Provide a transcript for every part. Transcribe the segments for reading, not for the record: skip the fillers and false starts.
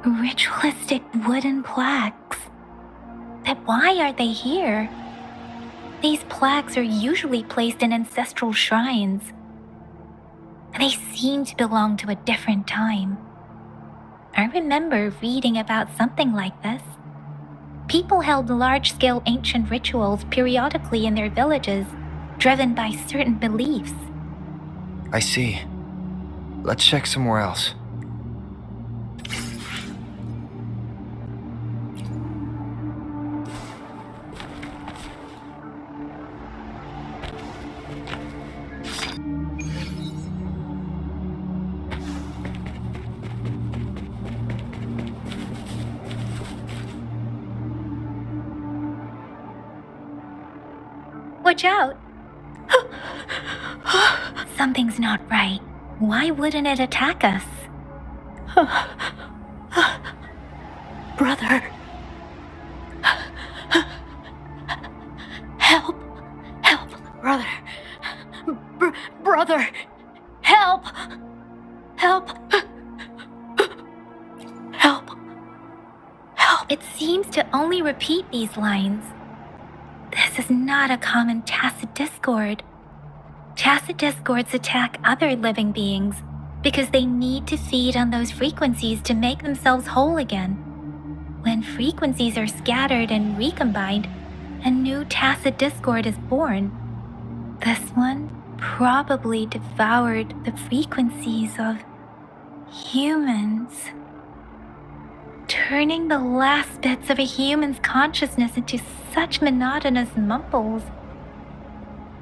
Ritualistic wooden plaques. But why are they here? These plaques are usually placed in ancestral shrines. They seem to belong to a different time. I remember reading about something like this. People held large-scale ancient rituals periodically in their villages, driven by certain beliefs. I see. Let's check somewhere else. Watch out! Something's not right. Why wouldn't it attack us? Brother. Help. Help, brother. Brother. Help. Help. Help. Help. It seems to only repeat these lines. This is not a common tacit discord. Tacit discords attack other living beings because they need to feed on those frequencies to make themselves whole again. When frequencies are scattered and recombined, a new tacit discord is born. This one probably devoured the frequencies of humans, turning the last bits of a human's consciousness into such monotonous mumbles.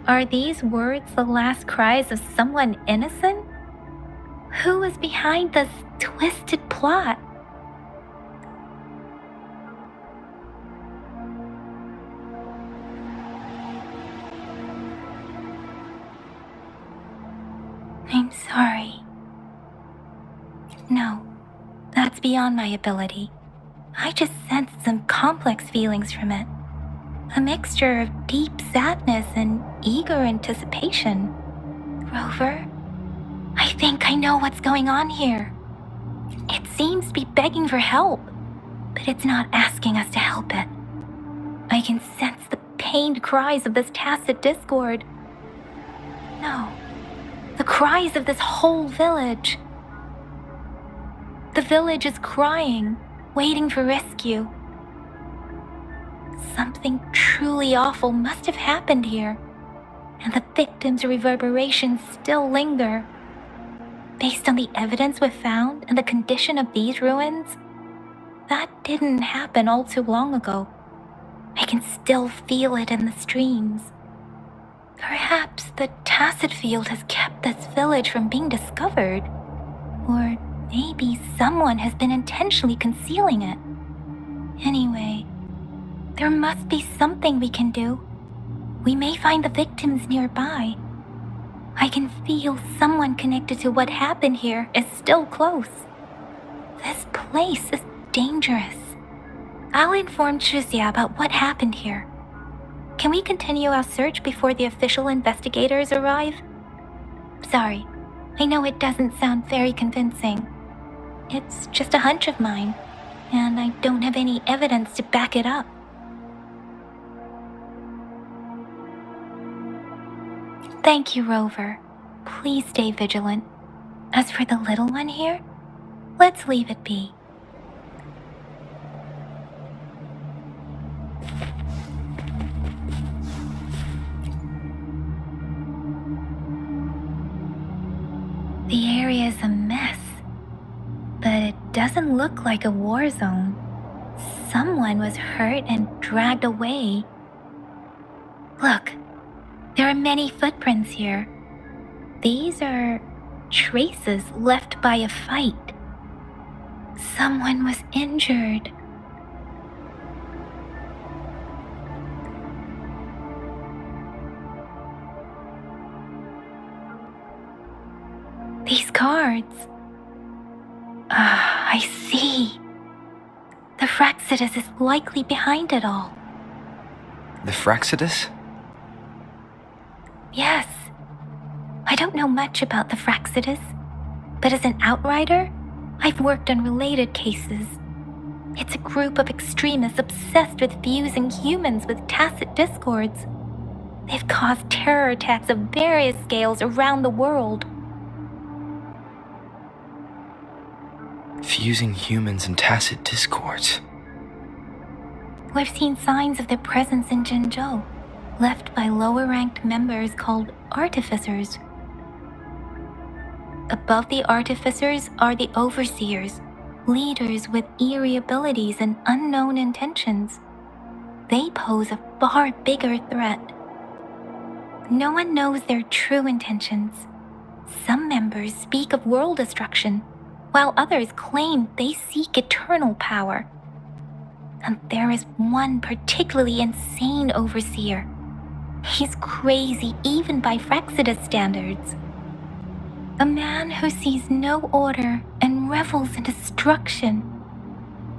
Are these words the last cries of someone innocent? Who is behind this twisted plot? I'm sorry. No, that's beyond my ability. I just sensed some complex feelings from it. A mixture of deep sadness and eager anticipation. Rover, I think I know what's going on here. It seems to be begging for help, but it's not asking us to help it. I can sense the pained cries of this tacit discord. No, the cries of this whole village. The village is crying, waiting for rescue. Something truly awful must have happened here, and the victims' reverberations still linger. Based on the evidence we've found and the condition of these ruins, that didn't happen all too long ago. I can still feel it in the streams. Perhaps the tacit field has kept this village from being discovered, or maybe someone has been intentionally concealing it. Anyway, there must be something we can do. We may find the victims nearby. I can feel someone connected to what happened here is still close. This place is dangerous. I'll inform Shuzia about what happened here. Can we continue our search before the official investigators arrive? Sorry, I know it doesn't sound very convincing. It's just a hunch of mine, and I don't have any evidence to back it up. Thank you, Rover. Please stay vigilant. As for the little one here, let's leave it be. The area is a mess, but it doesn't look like a war zone. Someone was hurt and dragged away. Look, there are many footprints here. These are traces left by a fight. Someone was injured. These cards. I see. The Fraxidus is likely behind it all. The Fraxidus? Yes. I don't know much about the Fraxidus, but as an outrider, I've worked on related cases. It's a group of extremists obsessed with fusing humans with tacit discords. They've caused terror attacks of various scales around the world. Fusing humans and tacit discords. We've seen signs of their presence in Jinzhou, left by lower-ranked members called artificers. Above the artificers are the overseers, leaders with eerie abilities and unknown intentions. They pose a far bigger threat. No one knows their true intentions. Some members speak of world destruction, while others claim they seek eternal power. And there is one particularly insane overseer. He's crazy even by Frexidus standards. A man who sees no order and revels in destruction.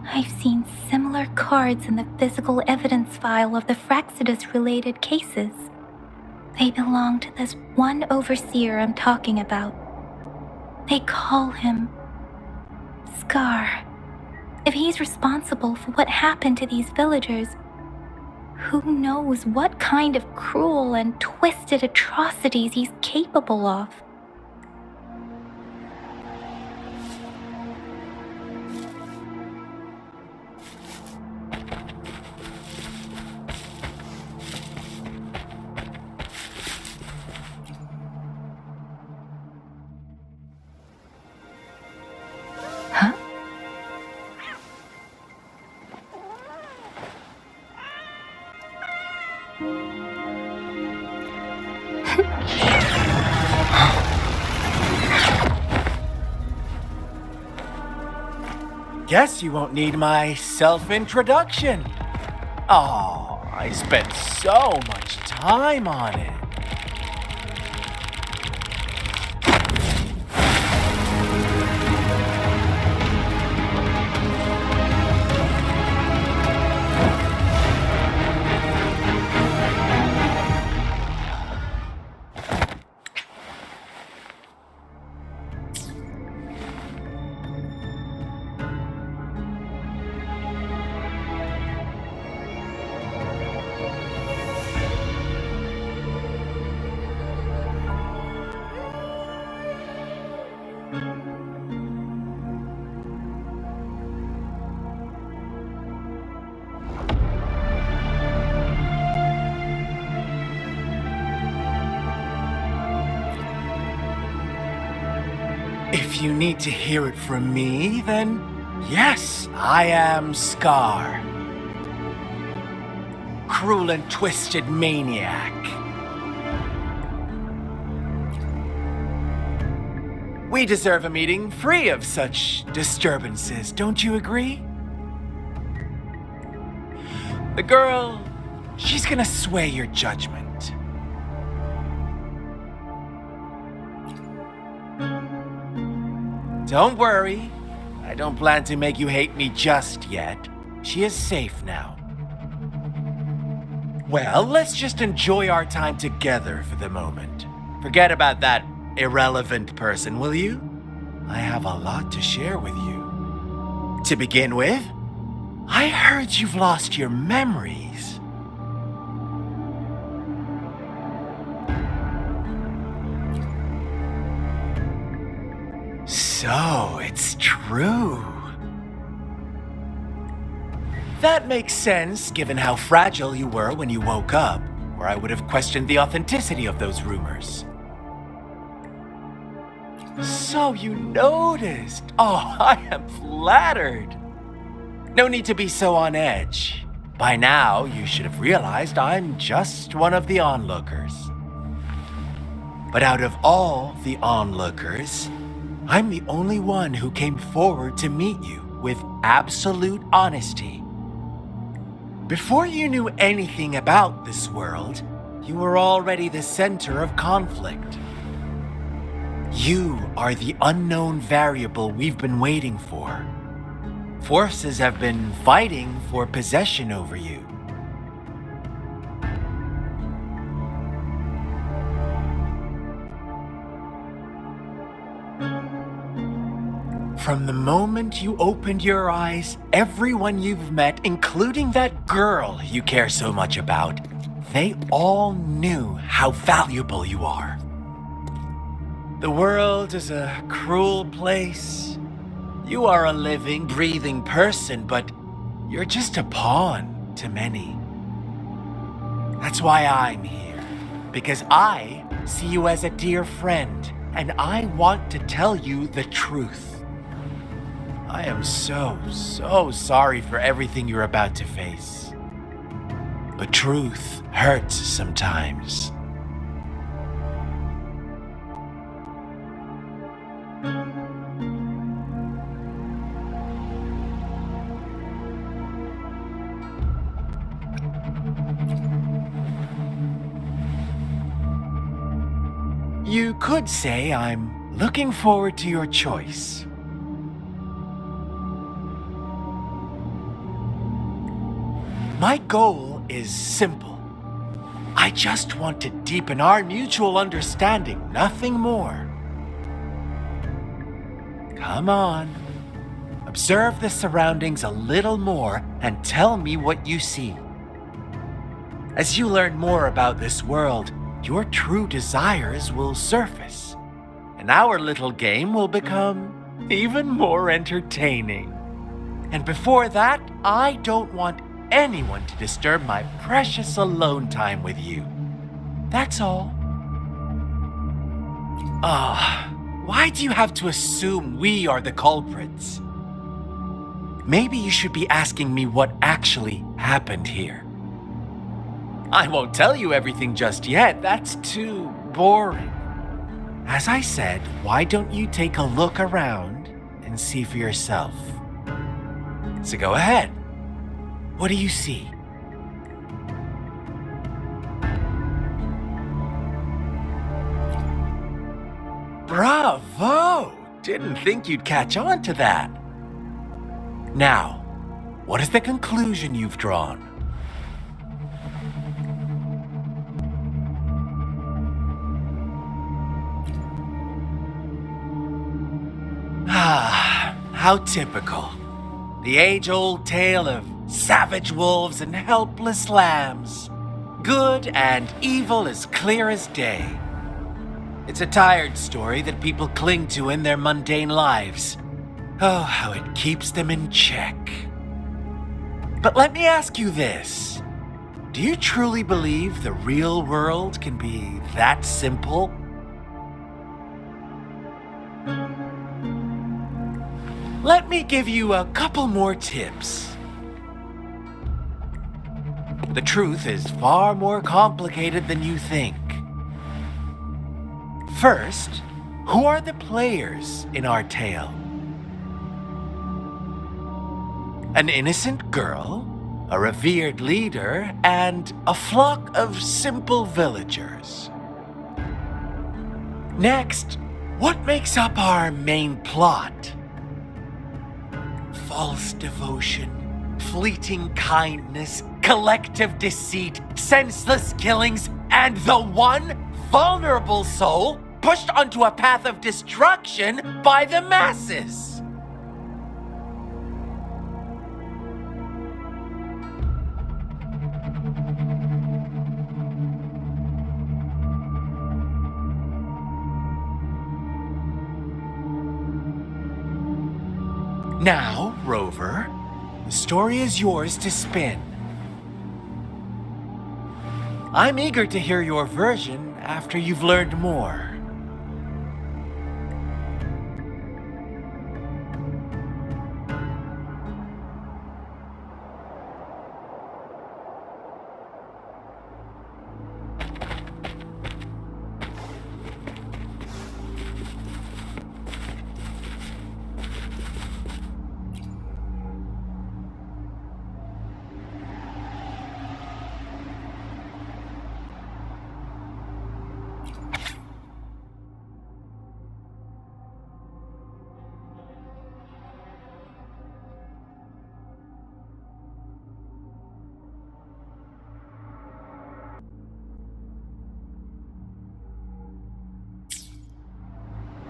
I've seen similar cards in the physical evidence file of the Frexidus-related cases. They belong to this one overseer I'm talking about. They call him Scar. If he's responsible for what happened to these villagers, who knows what kind of cruel and twisted atrocities he's capable of? Huh? Guess you won't need my self-introduction. Oh, I spent so much time on it. If you need to hear it from me, then yes, I am Scar. Cruel and twisted maniac. We deserve a meeting free of such disturbances, don't you agree? The girl, she's gonna sway your judgment. Don't worry, I don't plan to make you hate me just yet. She is safe now. Well, let's just enjoy our time together for the moment. Forget about that irrelevant person, will you? I have a lot to share with you. To begin with, I heard you've lost your memories. So, it's true. That makes sense, given how fragile you were when you woke up, or I would have questioned the authenticity of those rumors. So you noticed. Oh, I am flattered. No need to be so on edge. By now, you should have realized I'm just one of the onlookers. But out of all the onlookers, I'm the only one who came forward to meet you with absolute honesty. Before you knew anything about this world, you were already the center of conflict. You are the unknown variable we've been waiting for. Forces have been fighting for possession over you. From the moment you opened your eyes, everyone you've met, including that girl you care so much about, they all knew how valuable you are. The world is a cruel place. You are a living, breathing person, but you're just a pawn to many. That's why I'm here, because I see you as a dear friend, and I want to tell you the truth. I am so sorry for everything you're about to face. But truth hurts sometimes. You could say I'm looking forward to your choice. My goal is simple. I just want to deepen our mutual understanding, nothing more. Come on. Observe the surroundings a little more and tell me what you see. As you learn more about this world, your true desires will surface, and our little game will become even more entertaining. And before that, I don't want anyone to disturb my precious alone time with you. That's all. Why do you have to assume we are the culprits? Maybe you should be asking me what actually happened here. I won't tell you everything just yet, that's too boring. As I said, why don't you take a look around and see for yourself? So go ahead. What do you see? Bravo! Didn't think you'd catch on to that. Now, what is the conclusion you've drawn? How typical. The age-old tale of savage wolves and helpless lambs. Good and evil as clear as day. It's a tired story that people cling to in their mundane lives. Oh, how it keeps them in check. But let me ask you this. Do you truly believe the real world can be that simple? Let me give you a couple more tips. The truth is far more complicated than you think. First, who are the players in our tale? An innocent girl, a revered leader, and a flock of simple villagers. Next, what makes up our main plot? False devotion, fleeting kindness, collective deceit, senseless killings, and the one vulnerable soul pushed onto a path of destruction by the masses. Now, Rover, the story is yours to spin. I'm eager to hear your version after you've learned more.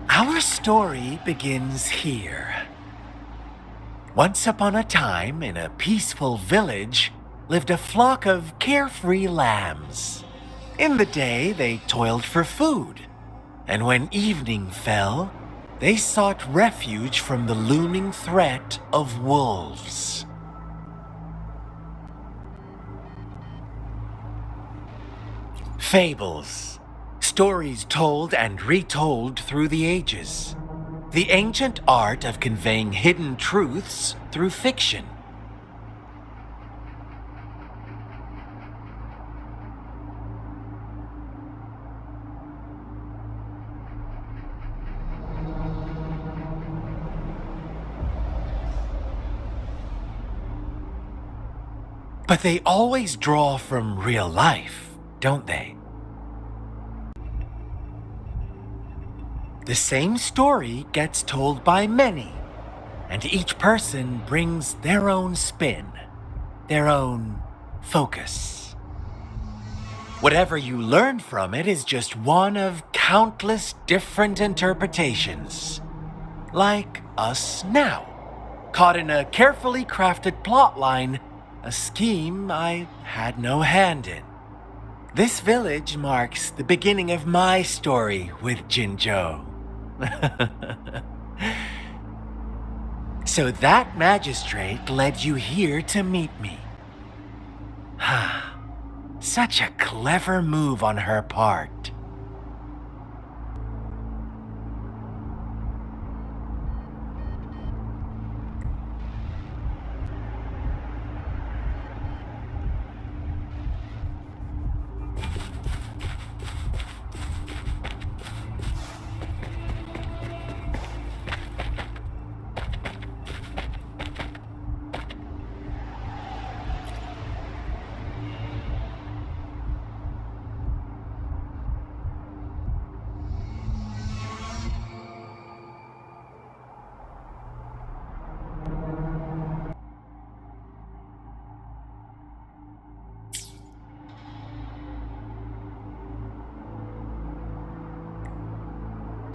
Our story begins here. Once upon a time, in a peaceful village, lived a flock of carefree lambs. In the day, they toiled for food, and when evening fell, they sought refuge from the looming threat of wolves. Fables. Stories told and retold through the ages. The ancient art of conveying hidden truths through fiction. But they always draw from real life, don't they? The same story gets told by many, and each person brings their own spin, their own focus. Whatever you learn from it is just one of countless different interpretations. Like us now, caught in a carefully crafted plotline, a scheme I had no hand in. This village marks the beginning of my story with Jinzhou. So that magistrate led you here to meet me. Such a clever move on her part.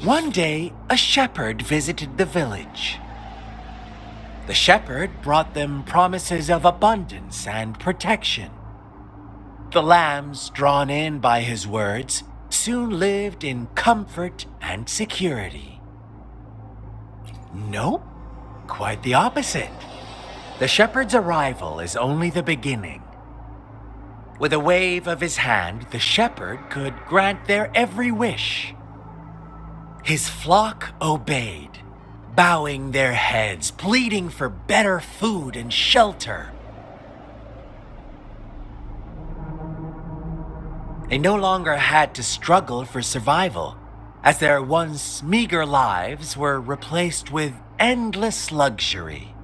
One day, a shepherd visited the village. The shepherd brought them promises of abundance and protection. The lambs, drawn in by his words, soon lived in comfort and security. Nope, quite the opposite. The shepherd's arrival is only the beginning. With a wave of his hand, the shepherd could grant their every wish. His flock obeyed, bowing their heads, pleading for better food and shelter. They no longer had to struggle for survival, as their once meager lives were replaced with endless luxury.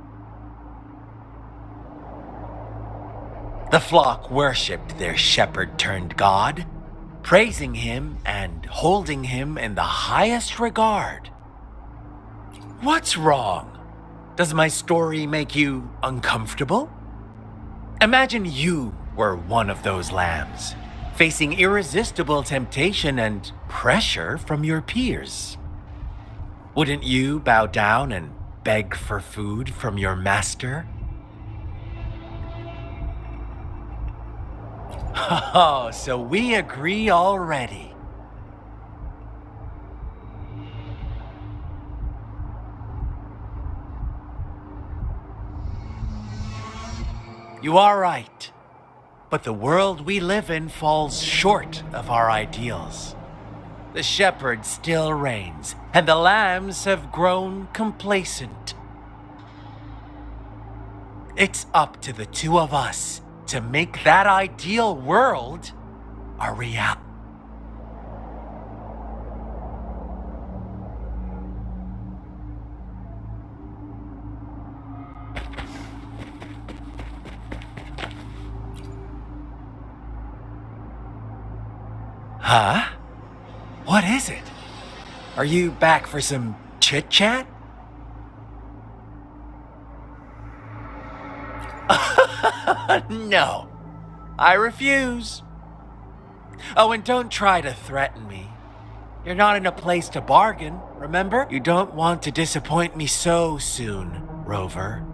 The flock worshipped their shepherd-turned-god, praising him and holding him in the highest regard. What's wrong? Does my story make you uncomfortable? Imagine you were one of those lambs, facing irresistible temptation and pressure from your peers. Wouldn't you bow down and beg for food from your master? Oh, so we agree already. You are right. But the world we live in falls short of our ideals. The shepherd still reigns, and the lambs have grown complacent. It's up to the two of us to make that ideal world a reality. Huh? What is it? Are you back for some chit-chat? No, I refuse. Oh, and don't try to threaten me. You're not in a place to bargain, remember? You don't want to disappoint me so soon, Rover.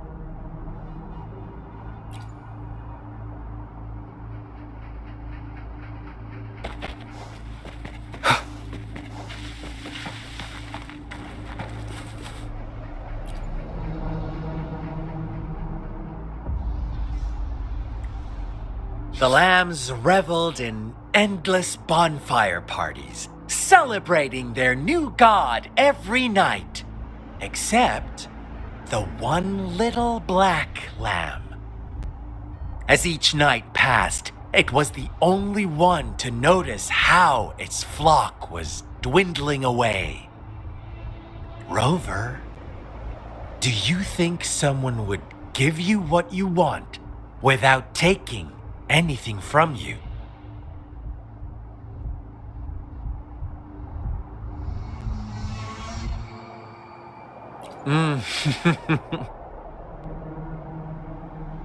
The lambs reveled in endless bonfire parties, celebrating their new god every night, except the one little black lamb. As each night passed, it was the only one to notice how its flock was dwindling away. Rover, do you think someone would give you what you want without taking anything from you?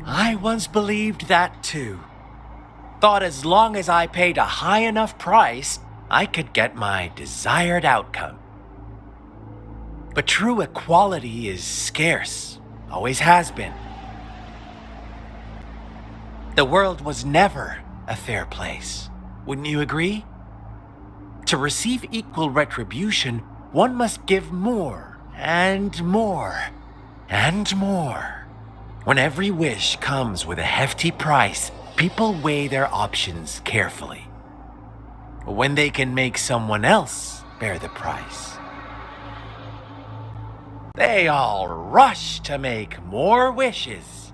I once believed that too. Thought as long as I paid a high enough price, I could get my desired outcome. But true equality is scarce, always has been. The world was never a fair place, wouldn't you agree? To receive equal retribution, one must give more and more and more. When every wish comes with a hefty price, people weigh their options carefully. When they can make someone else bear the price, they all rush to make more wishes.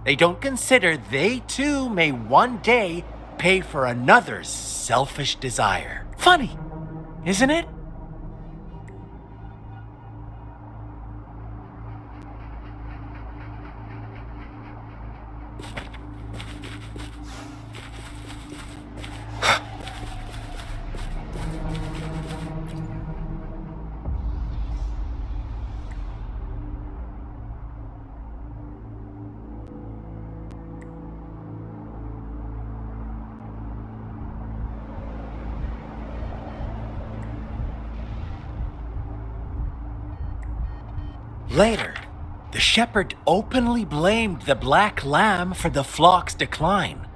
They don't consider they too may one day pay for another's selfish desire. Funny, isn't it? Later, the shepherd openly blamed the black lamb for the flock's decline.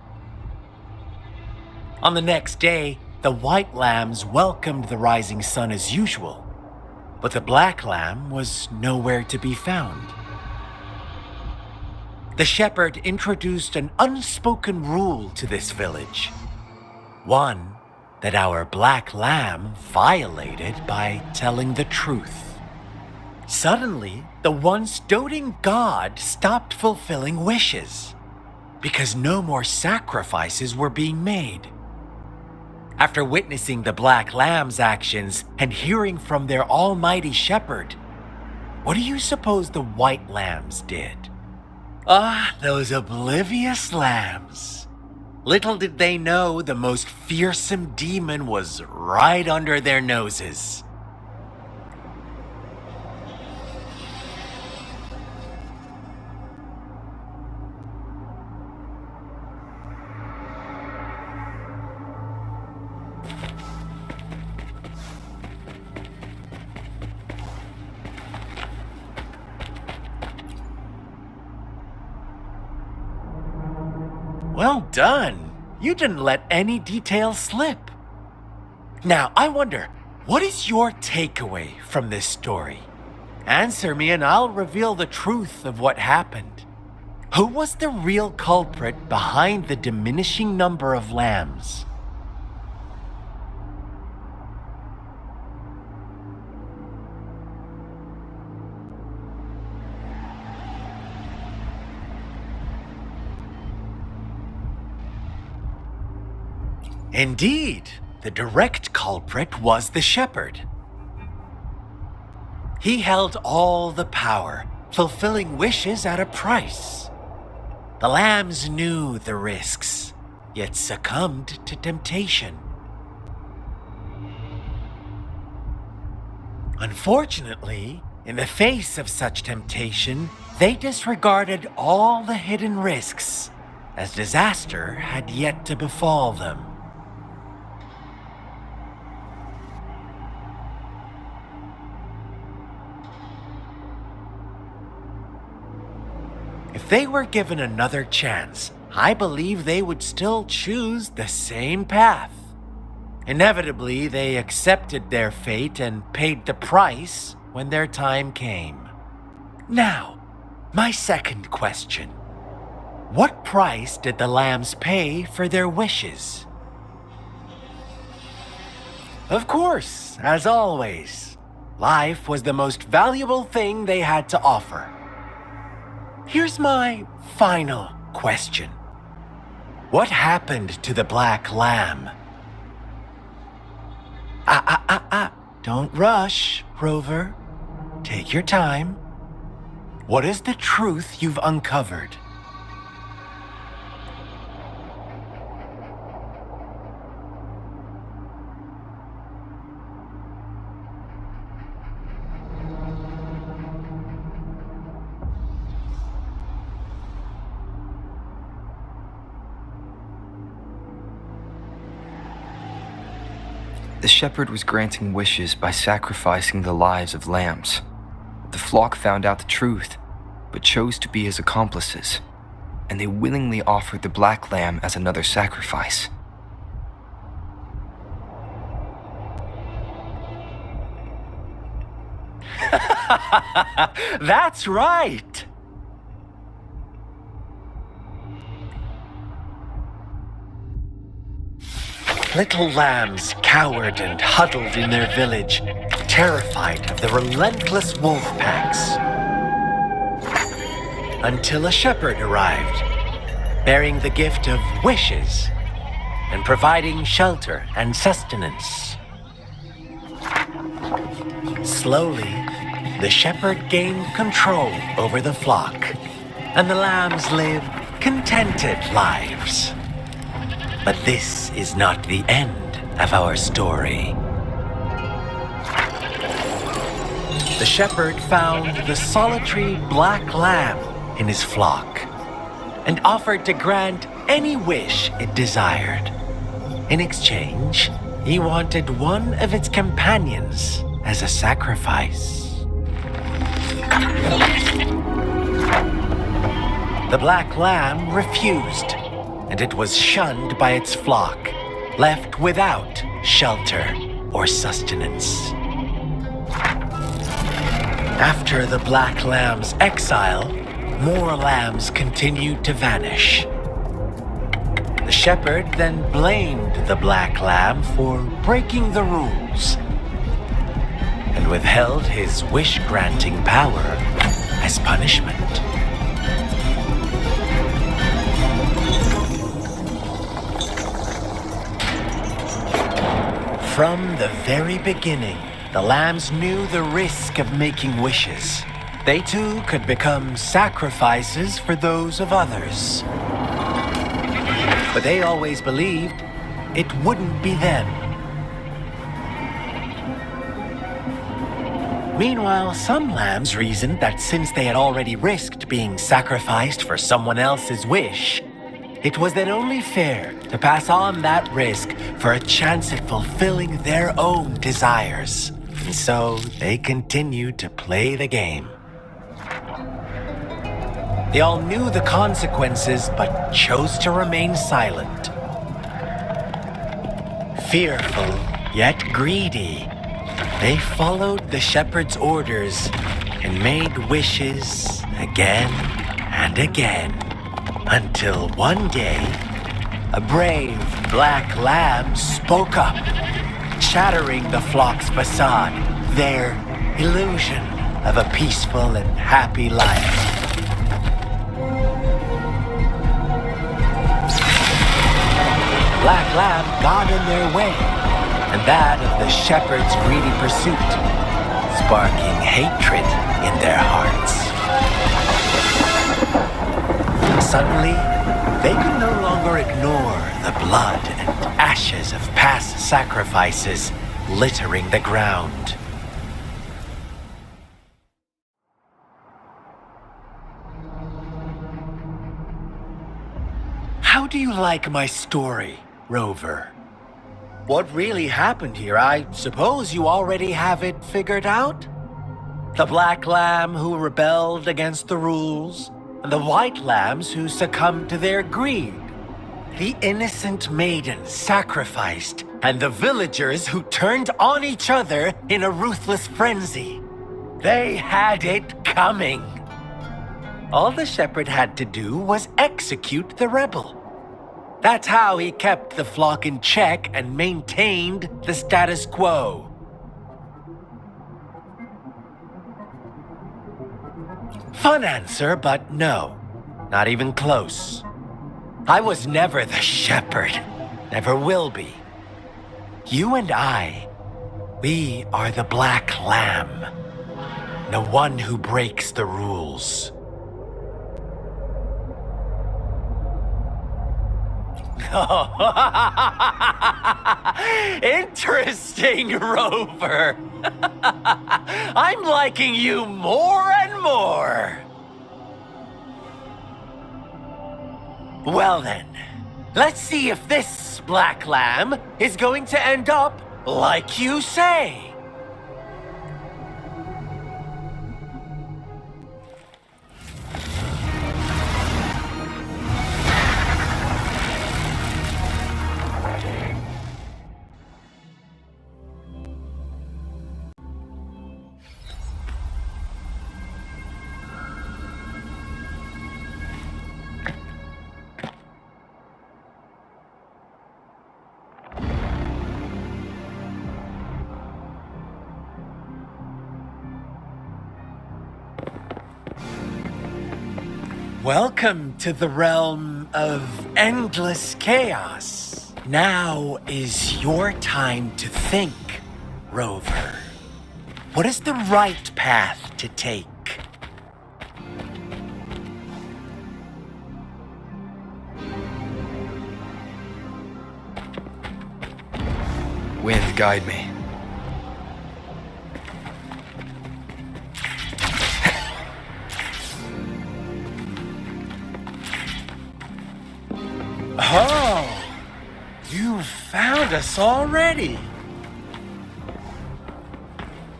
On the next day, the white lambs welcomed the rising sun as usual, but the black lamb was nowhere to be found. The shepherd introduced an unspoken rule to this village, one that our black lamb violated by telling the truth. Suddenly, the once doting god stopped fulfilling wishes because no more sacrifices were being made. After witnessing the black lamb's actions and hearing from their almighty shepherd, what do you suppose the white lambs did? Ah, those oblivious lambs. Little did they know the most fearsome demon was right under their noses. Well done. You didn't let any details slip. Now, I wonder, what is your takeaway from this story? Answer me and I'll reveal the truth of what happened. Who was the real culprit behind the diminishing number of lambs? Indeed, the direct culprit was the shepherd. He held all the power, fulfilling wishes at a price. The lambs knew the risks, yet succumbed to temptation. Unfortunately, in the face of such temptation, they disregarded all the hidden risks, as disaster had yet to befall them. If they were given another chance, I believe they would still choose the same path. Inevitably, they accepted their fate and paid the price when their time came. Now, my second question. What price did the lambs pay for their wishes? Of course, as always, life was the most valuable thing they had to offer. Here's my final question. What happened to the black lamb? Don't rush, Rover. Take your time. What is the truth you've uncovered? The shepherd was granting wishes by sacrificing the lives of lambs. The flock found out the truth, but chose to be his accomplices, and they willingly offered the black lamb as another sacrifice. That's right! Little lambs cowered and huddled in their village, terrified of the relentless wolf packs. Until a shepherd arrived, bearing the gift of wishes and providing shelter and sustenance. Slowly, the shepherd gained control over the flock, and the lambs lived contented lives. But this is not the end of our story. The shepherd found the solitary black lamb in his flock and offered to grant any wish it desired. In exchange, he wanted one of its companions as a sacrifice. The black lamb refused, and it was shunned by its flock, left without shelter or sustenance. After the black lamb's exile, more lambs continued to vanish. The shepherd then blamed the black lamb for breaking the rules and withheld his wish-granting power as punishment. From the very beginning, the lambs knew the risk of making wishes. They too could become sacrifices for those of others. But they always believed it wouldn't be them. Meanwhile, some lambs reasoned that since they had already risked being sacrificed for someone else's wish, it was then only fair to pass on that risk for a chance at fulfilling their own desires. And so they continued to play the game. They all knew the consequences, but chose to remain silent. Fearful, yet greedy, they followed the shepherd's orders and made wishes again and again, until one day, a brave black lamb spoke up, shattering the flock's facade, their illusion of a peaceful and happy life. Black lamb got in their way, and that of the shepherd's greedy pursuit, sparking hatred in their hearts. Suddenly, they could no longer ignore the blood and ashes of past sacrifices littering the ground. How do you like my story, Rover? What really happened here? I suppose you already have it figured out? The black lamb who rebelled against the rules, and the white lambs who succumbed to their greed. The innocent maiden sacrificed, and the villagers who turned on each other in a ruthless frenzy. They had it coming. All the shepherd had to do was execute the rebel. That's how he kept the flock in check and maintained the status quo. Fun answer, but no. Not even close. I was never the shepherd. Never will be. You and I, we are the black lamb. The one who breaks the rules. Interesting, Rover. I'm liking you more and more. Well then, let's see if this black lamb is going to end up like you say. Welcome to the realm of endless chaos. Now is your time to think, Rover. What is the right path to take? Wind, guide me. Oh, you found us already.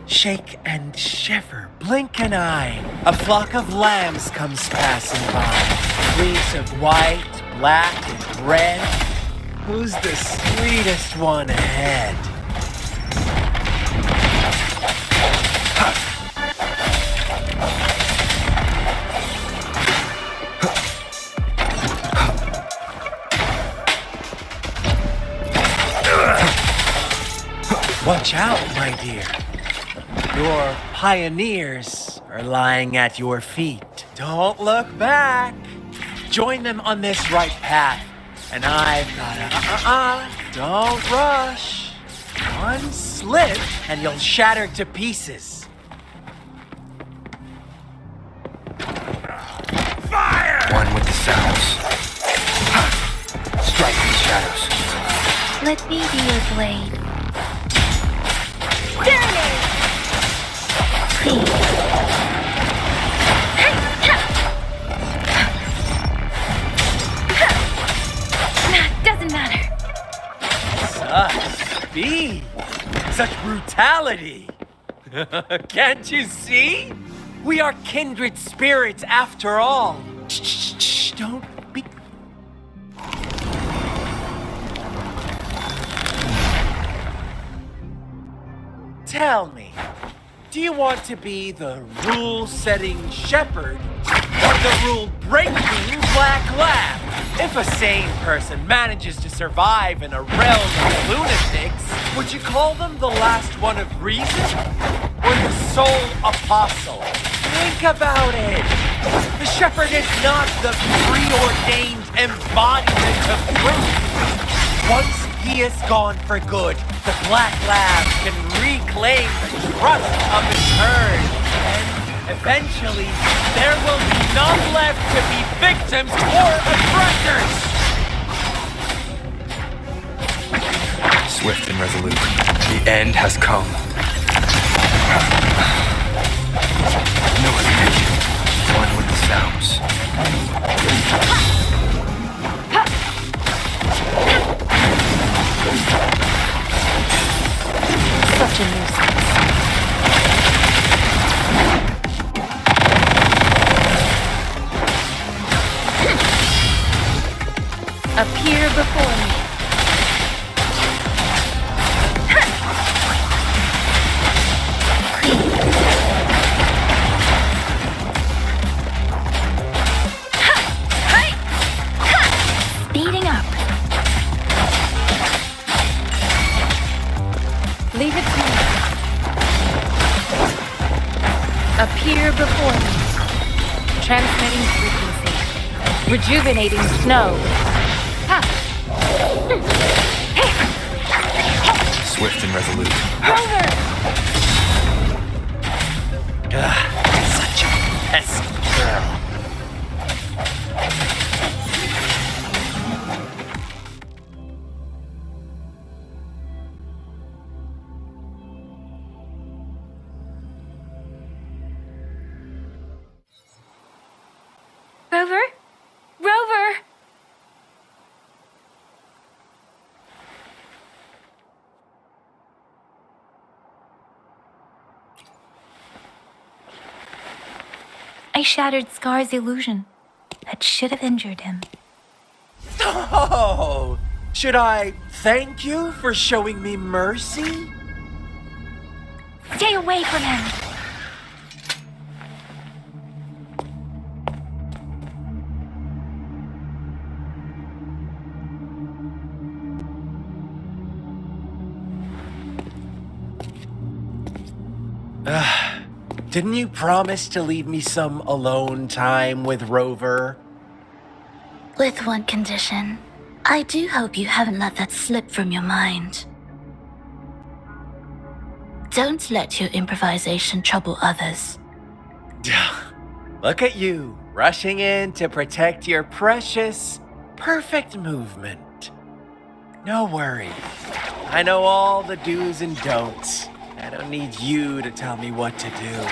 Shake and shiver, blink an eye. A flock of lambs comes passing by. Fleece of white, black, and red. Who's the sweetest one ahead? Watch out, my dear. Your pioneers are lying at your feet. Don't look back. Join them on this right path. And I've got don't rush. One slip and you'll shatter to pieces. Fire! One with the sounds. Strike in the shadows. Let me be your blade. Doesn't matter. Such speed. Such brutality. Can't you see? We are kindred spirits after all. Shh, don't be... Tell me, do you want to be the rule-setting shepherd or the rule-breaking black lamb? If a sane person manages to survive in a realm of lunatics, would you call them the last one of reason or the sole apostle? Think about it. The shepherd is not the preordained embodiment of truth. Once he is gone for good, the black lamb can reclaim the trust of his herd. And eventually, there will be none left to be victims or aggressors. Swift and resolute. The end has come. No hesitation. One with the sounds. Such a nuisance. Appear before me. Leave it to me. Appear before me. Transmitting frequency. Rejuvenating snow. Ha! Swift and resolute. Rover! Such a pesky girl. Rover? Rover! I shattered Scar's illusion. That should have injured him. Oh, should I thank you for showing me mercy? Stay away from him! Didn't you promise to leave me some alone time with Rover? With one condition. I do hope you haven't let that slip from your mind. Don't let your improvisation trouble others. Look at you, rushing in to protect your precious, perfect movement. No worries. I know all the do's and don'ts. I don't need you to tell me what to do.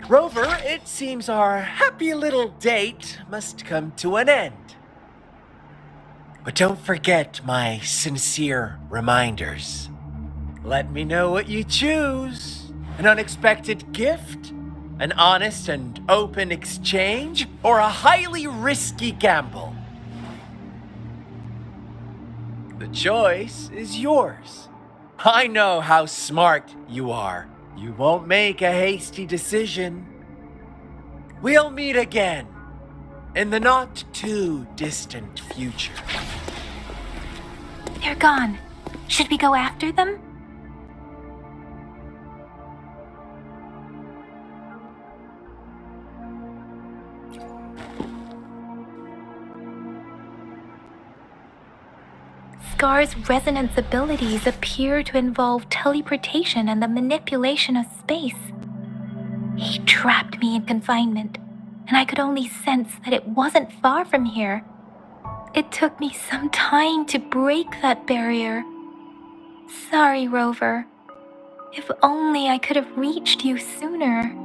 Rover, it seems our happy little date must come to an end. But don't forget my sincere reminders. Let me know what you choose. An unexpected gift? An honest and open exchange? Or a highly risky gamble? The choice is yours. I know how smart you are. You won't make a hasty decision. We'll meet again in the not too distant future. They're gone. Should we go after them? Scar's resonance abilities appear to involve teleportation and the manipulation of space. He trapped me in confinement, and I could only sense that it wasn't far from here. It took me some time to break that barrier. Sorry, Rover. If only I could have reached you sooner.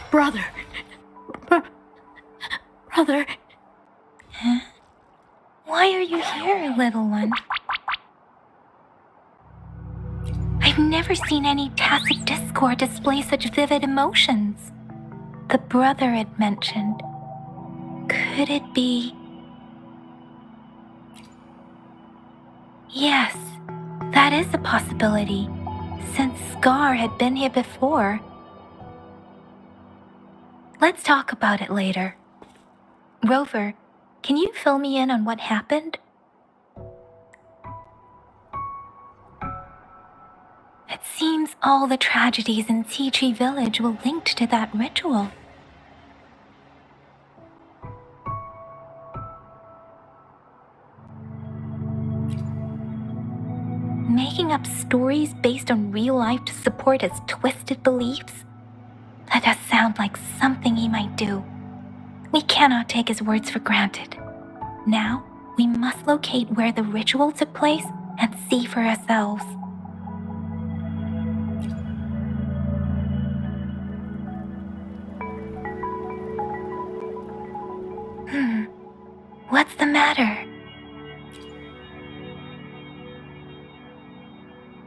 Brother. Brother. Huh? Why are you here, little one? I've never seen any tacit discord display such vivid emotions. The brother it mentioned. Could it be? Yes, that is a possibility, since Scar had been here before. Let's talk about it later. Rover, can you fill me in on what happened? It seems all the tragedies in Tea Tree Village were linked to that ritual. Making up stories based on real life to support his twisted beliefs? That does sound like something he might do. We cannot take his words for granted. Now, we must locate where the ritual took place and see for ourselves. What's the matter?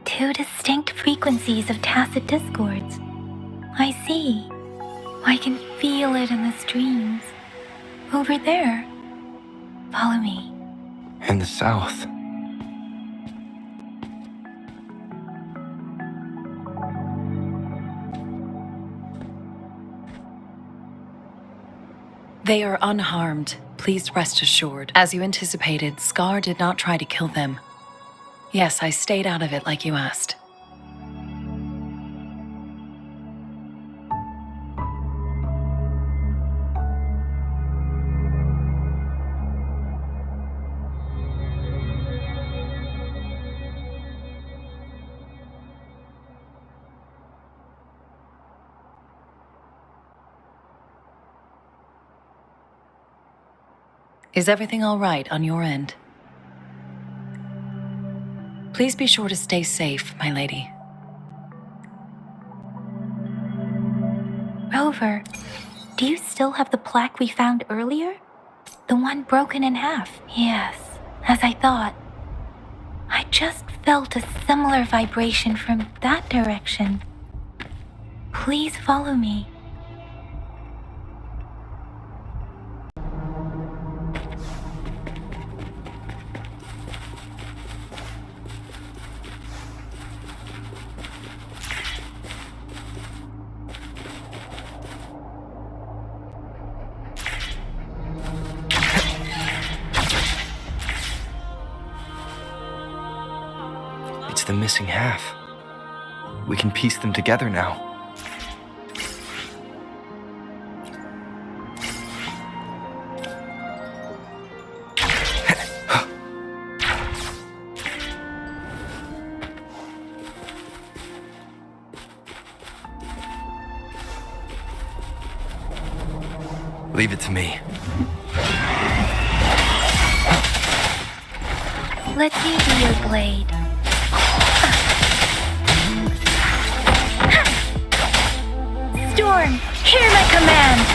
Two distinct frequencies of tacit discords. I see. I can feel it in the streams. Over there. Follow me. In the south. They are unharmed. Please rest assured. As you anticipated, Scar did not try to kill them. Yes, I stayed out of it like you asked. Is everything all right on your end? Please be sure to stay safe, my lady. Rover, do you still have the plaque we found earlier? The one broken in half? Yes, as I thought. I just felt a similar vibration from that direction. Please follow me. It's the missing half. We can piece them together now. Leave it to me. Let me be your blade. Storm, hear my command!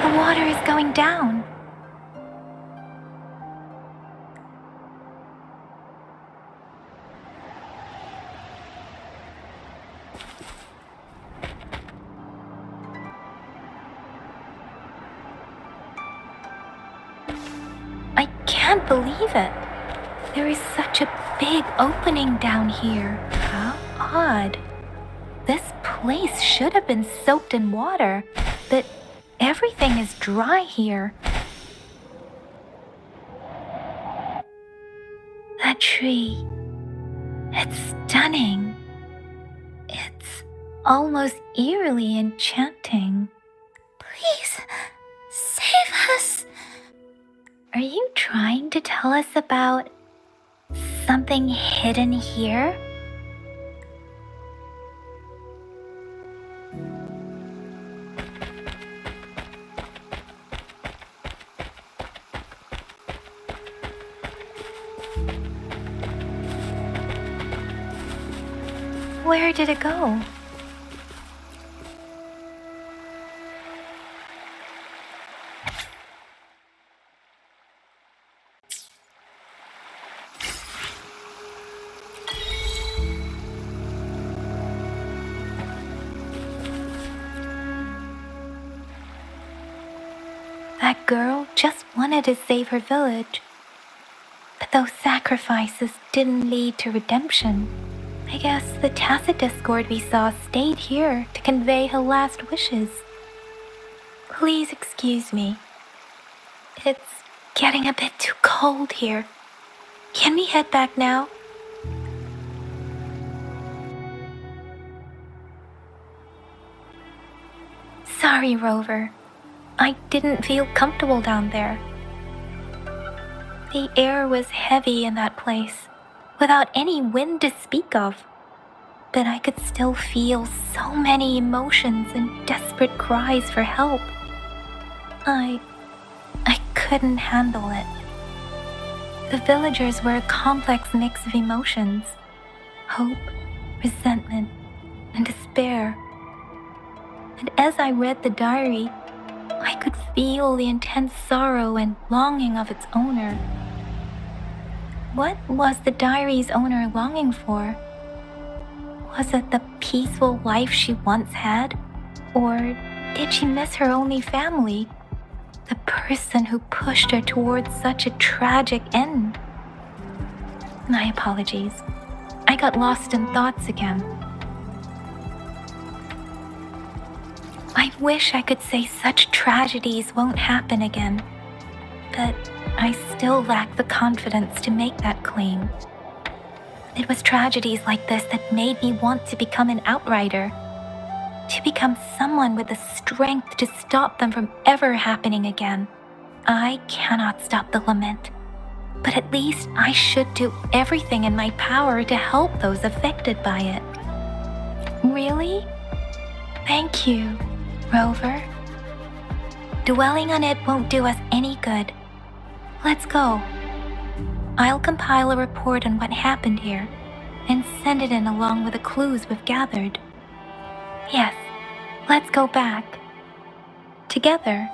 The water is going down. I can't believe it. There is such a big opening down here. How odd. This place should have been soaked in water, but everything is dry here. That tree. It's stunning. It's almost eerily enchanting. Please, save us. Are you trying to tell us about something hidden here? Where did it go? That girl just wanted to save her village. But those sacrifices didn't lead to redemption. I guess the tacit discord we saw stayed here to convey her last wishes. Please excuse me. It's getting a bit too cold here. Can we head back now? Sorry, Rover. I didn't feel comfortable down there. The air was heavy in that place, without any wind to speak of. But I could still feel so many emotions and desperate cries for help. I couldn't handle it. The villagers were a complex mix of emotions: hope, resentment, and despair. and as I read the diary, I could feel the intense sorrow and longing of its owner. What was the diary's owner longing for? Was it the peaceful life she once had? Or did she miss her only family? The person who pushed her towards such a tragic end? My apologies. I got lost in thoughts again. I wish I could say such tragedies won't happen again, but I still lack the confidence to make that claim. It was tragedies like this that made me want to become an outrider, to become someone with the strength to stop them from ever happening again. I cannot stop the lament, but at least I should do everything in my power to help those affected by it. Really? Thank you, Rover. Dwelling on it won't do us any good. Let's go. I'll compile a report on what happened here and send it in along with the clues we've gathered. Yes, let's go back. Together.